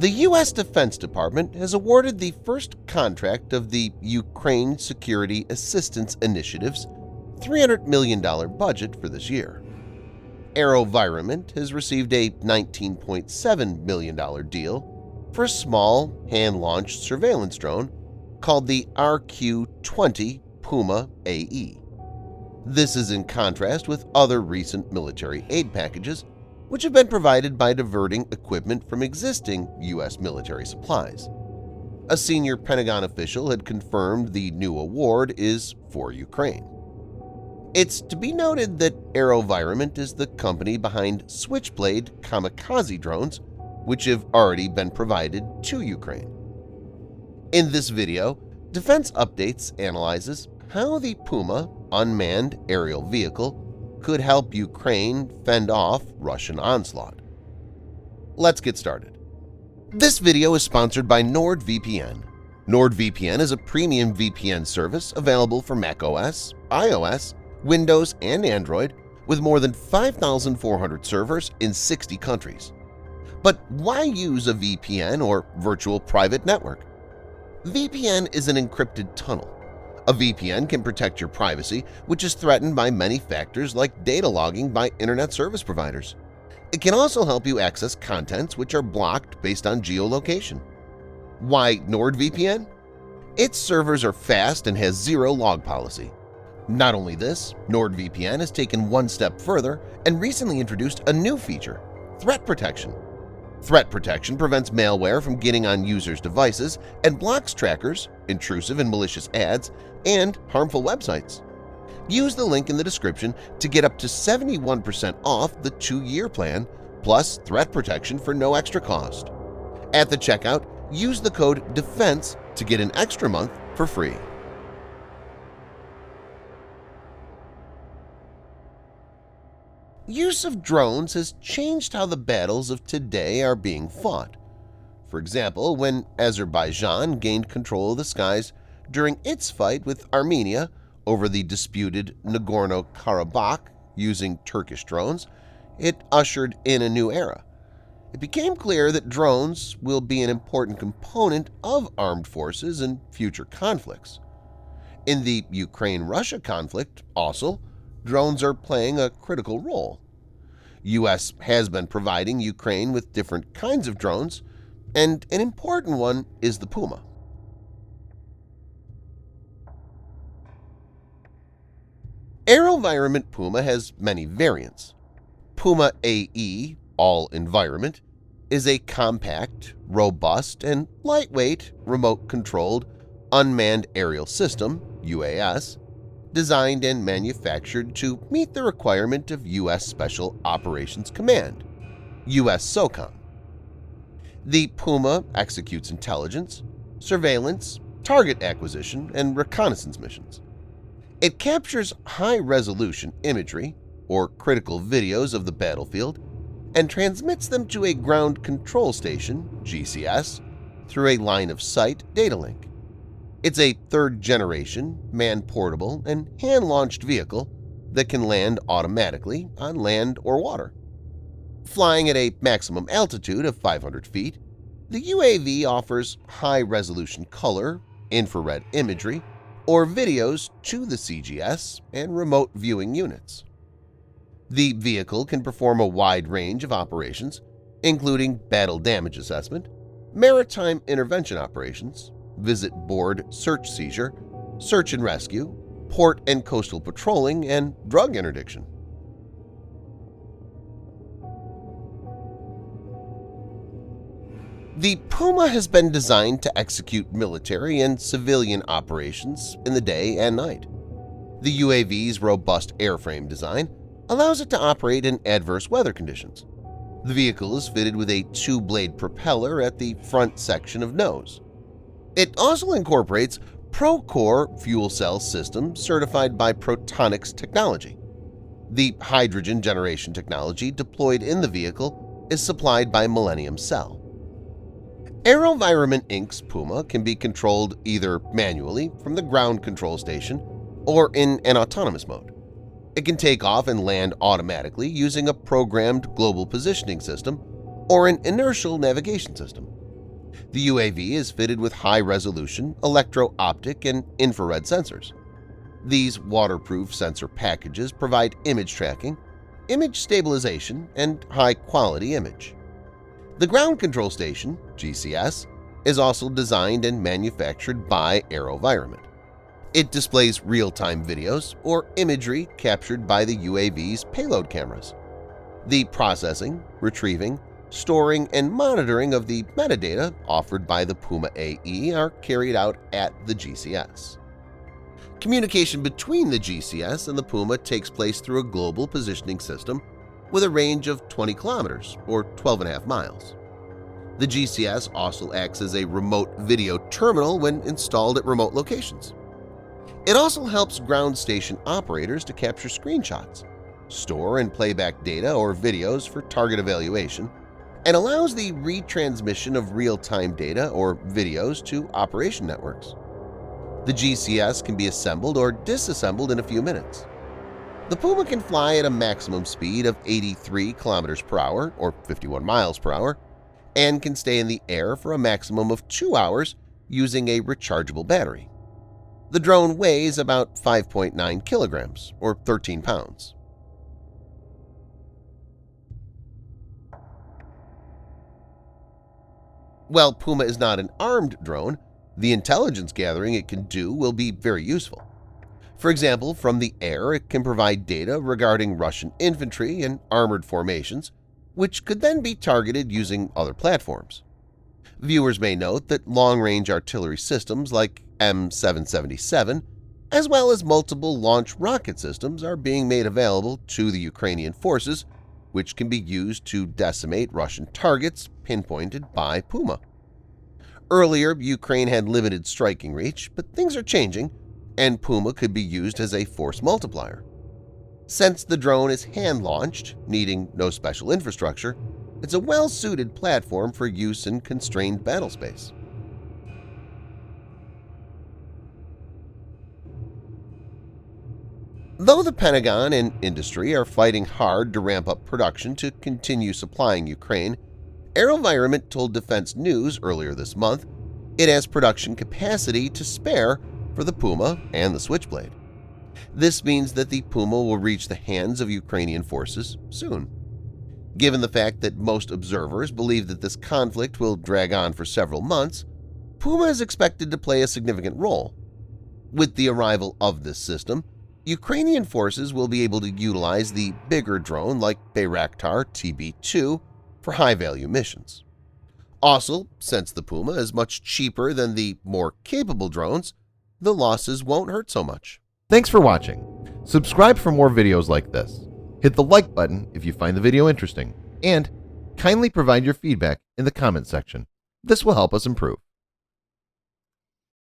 The U.S. Defense Department has awarded the first contract of the Ukraine Security Assistance Initiative's $300 million budget for this year. AeroVironment has received a $19.7 million deal for a small, hand-launched surveillance drone called the RQ-20 Puma AE. This is in contrast with other recent military aid packages which have been provided by diverting equipment from existing U.S. military supplies. A senior Pentagon official had confirmed the new award is for Ukraine. It's to be noted that AeroVironment is the company behind Switchblade Kamikaze drones, which have already been provided to Ukraine. In this video, Defense Updates analyzes how the Puma unmanned aerial vehicle could help Ukraine fend off Russian onslaught. Let's get started. This video is sponsored by NordVPN. NordVPN is a premium VPN service available for macOS, iOS, Windows, and Android with more than 5,400 servers in 60 countries. But why use a VPN or virtual private network? VPN is an encrypted tunnel. A VPN can protect your privacy, which is threatened by many factors like data logging by internet service providers. It can also help you access contents which are blocked based on geolocation. Why NordVPN? Its servers are fast and has zero log policy. Not only this, NordVPN has taken one step further and recently introduced a new feature – threat protection. Threat protection prevents malware from getting on users' devices and blocks trackers, intrusive and malicious ads, and harmful websites. Use the link in the description to get up to 71% off the 2-year plan plus threat protection for no extra cost. At the checkout, use the code DEFENSE to get an extra month for free. Use of drones has changed how the battles of today are being fought. For example, when Azerbaijan gained control of the skies during its fight with Armenia over the disputed Nagorno-Karabakh using Turkish drones, it ushered in a new era. It became clear that drones will be an important component of armed forces in future conflicts. In the Ukraine-Russia conflict, also, drones are playing a critical role. U.S. has been providing Ukraine with different kinds of drones, and an important one is the Puma. AeroVironment Puma has many variants. Puma AE, all-environment, is a compact, robust, and lightweight remote-controlled unmanned aerial system UAS, designed and manufactured to meet the requirement of U.S. Special Operations Command, U.S. SOCOM. The Puma executes intelligence, surveillance, target acquisition, and reconnaissance missions. It captures high-resolution imagery or critical videos of the battlefield and transmits them to a ground control station (GCS) through a line-of-sight data link. It's a third-generation, man-portable, and hand-launched vehicle that can land automatically on land or water. Flying at a maximum altitude of 500 feet, the UAV offers high-resolution color, infrared imagery, or videos to the CGS and remote viewing units. The vehicle can perform a wide range of operations, including battle damage assessment, maritime intervention operations, visit board search seizure, search and rescue, port and coastal patrolling, and drug interdiction. The Puma has been designed to execute military and civilian operations in the day and night. The UAV's robust airframe design allows it to operate in adverse weather conditions. The vehicle is fitted with a 2-blade propeller at the front section of nose. It also incorporates Procore fuel cell system certified by Protonics Technology. The hydrogen generation technology deployed in the vehicle is supplied by Millennium Cell. AeroVironment Inc.'s Puma can be controlled either manually from the ground control station or in an autonomous mode. It can take off and land automatically using a programmed global positioning system or an inertial navigation system. The UAV is fitted with high-resolution electro-optic and infrared sensors. These waterproof sensor packages provide image tracking, image stabilization, and high-quality image. The Ground Control Station, GCS, is also designed and manufactured by AeroVironment. It displays real-time videos or imagery captured by the UAV's payload cameras. The processing, retrieving, storing, and monitoring of the metadata offered by the Puma AE are carried out at the GCS. Communication between the GCS and the Puma takes place through a global positioning system with a range of 20 kilometers or 12.5 miles. The GCS also acts as a remote video terminal when installed at remote locations. It also helps ground station operators to capture screenshots, store and playback data or videos for target evaluation, and allows the retransmission of real-time data or videos to operation networks. The GCS can be assembled or disassembled in a few minutes. The Puma can fly at a maximum speed of 83 kilometers per hour or 51 miles per hour and can stay in the air for a maximum of 2 hours using a rechargeable battery. The drone weighs about 5.9 kilograms or 13 pounds. While Puma is not an armed drone, the intelligence gathering it can do will be very useful. For example, from the air it can provide data regarding Russian infantry and armored formations, which could then be targeted using other platforms. Viewers may note that long-range artillery systems like M777, as well as multiple launch rocket systems, are being made available to the Ukrainian forces, which can be used to decimate Russian targets pinpointed by Puma. Earlier, Ukraine had limited striking reach, but things are changing, and Puma could be used as a force multiplier. Since the drone is hand-launched, needing no special infrastructure, it's a well-suited platform for use in constrained battle space. Though the Pentagon and industry are fighting hard to ramp up production to continue supplying Ukraine, AeroVironment told Defense News earlier this month it has production capacity to spare for the Puma and the Switchblade. This means that the Puma will reach the hands of Ukrainian forces soon. Given the fact that most observers believe that this conflict will drag on for several months, Puma is expected to play a significant role. With the arrival of this system, Ukrainian forces will be able to utilize the bigger drone like Bayraktar TB2 for high-value missions. Also, since the Puma is much cheaper than the more capable drones, the losses won't hurt so much. Thanks for watching. Subscribe for more videos like this. Hit the like button if you find the video interesting, and kindly provide your feedback in the comment section. This will help us improve.